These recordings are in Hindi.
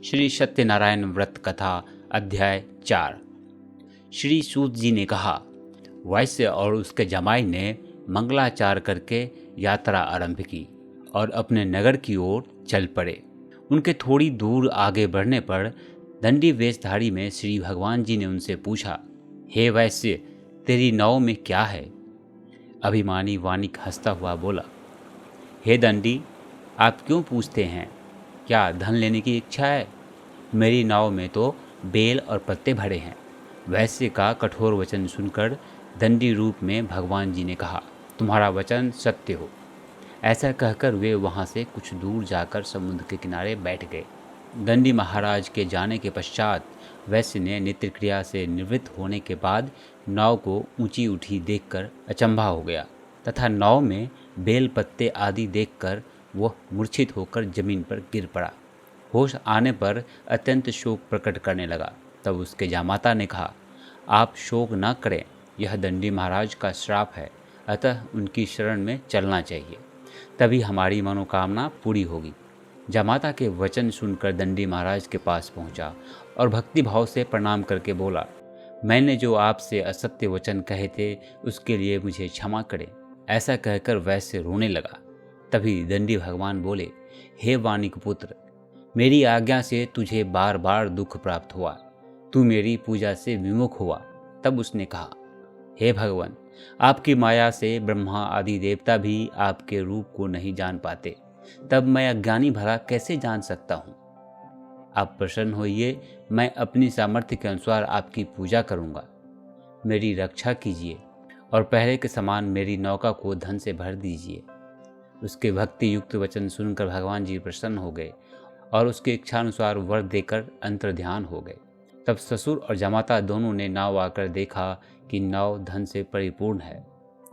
श्री सत्यनारायण व्रत कथा अध्याय 4। श्री सूत जी ने कहा, वैश्य और उसके जमाई ने मंगलाचार करके यात्रा आरंभ की और अपने नगर की ओर चल पड़े। उनके थोड़ी दूर आगे बढ़ने पर दंडी वेशधारी में श्री भगवान जी ने उनसे पूछा, हे वैश्य, तेरी नाव में क्या है? अभिमानी वानिक हंसता हुआ बोला, हे दंडी, आप क्यों पूछते हैं? क्या धन लेने की इच्छा है? मेरी नाव में तो बेल और पत्ते भरे हैं। वैश्य का कठोर वचन सुनकर दंडी रूप में भगवान जी ने कहा, तुम्हारा वचन सत्य हो। ऐसा कहकर वे वहाँ से कुछ दूर जाकर समुद्र के किनारे बैठ गए। दंडी महाराज के जाने के पश्चात वैश्य ने नित्य क्रिया से निवृत्त होने के बाद नाव को ऊंची उठी देखकर अचंभा हो गया तथा नाव में बेल पत्ते आदि देखकर वह मूर्छित होकर जमीन पर गिर पड़ा। होश आने पर अत्यंत शोक प्रकट करने लगा। तब उसके जामाता ने कहा, आप शोक न करें, यह दंडी महाराज का श्राप है, अतः उनकी शरण में चलना चाहिए, तभी हमारी मनोकामना पूरी होगी। जामाता के वचन सुनकर दंडी महाराज के पास पहुंचा और भक्ति भाव से प्रणाम करके बोला, मैंने जो आपसे असत्य वचन कहे थे उसके लिए मुझे क्षमा करें। ऐसा कहकर वैश्य रोने लगा। तभी दंडी भगवान बोले, हे वानिक पुत्र, मेरी आज्ञा से तुझे बार बार दुख प्राप्त हुआ, तू मेरी पूजा से विमुख हुआ। तब उसने कहा, हे भगवान, आपकी माया से ब्रह्मा आदि देवता भी आपके रूप को नहीं जान पाते, तब मैं अज्ञानी भला कैसे जान सकता हूँ? आप प्रसन्न होइए, मैं अपनी सामर्थ्य के अनुसार आपकी पूजा करूँगा। मेरी रक्षा कीजिए और पहले के समान मेरी नौका को धन से भर दीजिए। उसके भक्ति युक्त वचन सुनकर भगवान जी प्रसन्न हो गए और उसके इच्छानुसार वर देकर अंतर्ध्यान हो गए। तब ससुर और जमाता दोनों ने नाव आकर देखा कि नाव धन से परिपूर्ण है।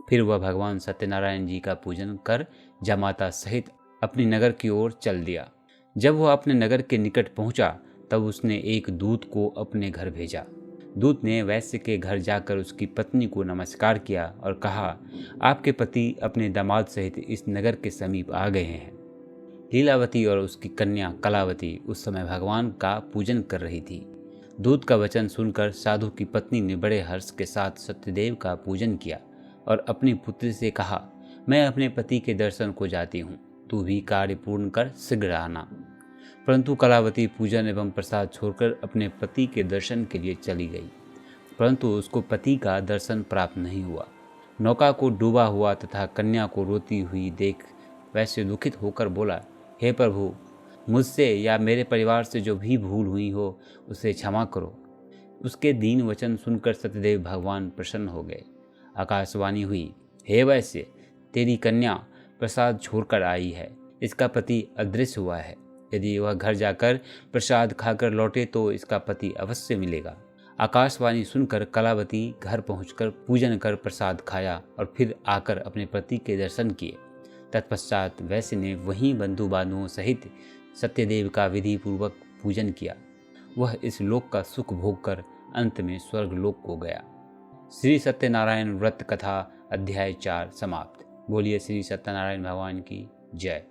फिर वह भगवान सत्यनारायण जी का पूजन कर जमाता सहित अपनी नगर की ओर चल दिया। जब वह अपने नगर के निकट पहुंचा तब उसने एक दूत को अपने घर भेजा। दूत ने वैश्य के घर जाकर उसकी पत्नी को नमस्कार किया और कहा, आपके पति अपने दामाद सहित इस नगर के समीप आ गए हैं। लीलावती और उसकी कन्या कलावती उस समय भगवान का पूजन कर रही थी। दूत का वचन सुनकर साधु की पत्नी ने बड़े हर्ष के साथ सत्यदेव का पूजन किया और अपनी पुत्री से कहा, मैं अपने पति के दर्शन को जाती हूँ, तू भी कार्य पूर्ण कर शीघ्र आना। परंतु कलावती पूजन एवं प्रसाद छोड़कर अपने पति के दर्शन के लिए चली गई, परंतु उसको पति का दर्शन प्राप्त नहीं हुआ। नौका को डूबा हुआ तथा कन्या को रोती हुई देख वैश्य दुखित होकर बोला, हे प्रभु, मुझसे या मेरे परिवार से जो भी भूल हुई हो उसे क्षमा करो। उसके दीन वचन सुनकर सत्यदेव भगवान प्रसन्न हो गए। आकाशवाणी हुई, हे वैश्य, तेरी कन्या प्रसाद छोड़कर आई है, इसका पति अदृश्य हुआ है। यदि वह घर जाकर प्रसाद खाकर लौटे तो इसका पति अवश्य मिलेगा। आकाशवाणी सुनकर कलावती घर पहुंचकर पूजन कर प्रसाद खाया और फिर आकर अपने पति के दर्शन किए। तत्पश्चात वैश्य ने वहीं बंधु बांधवों सहित सत्यदेव का विधि पूर्वक पूजन किया। वह इस लोक का सुख भोग कर अंत में स्वर्ग लोक को गया। श्री सत्यनारायण व्रत कथा अध्याय 4 समाप्त। बोलिए श्री सत्यनारायण भगवान की जय।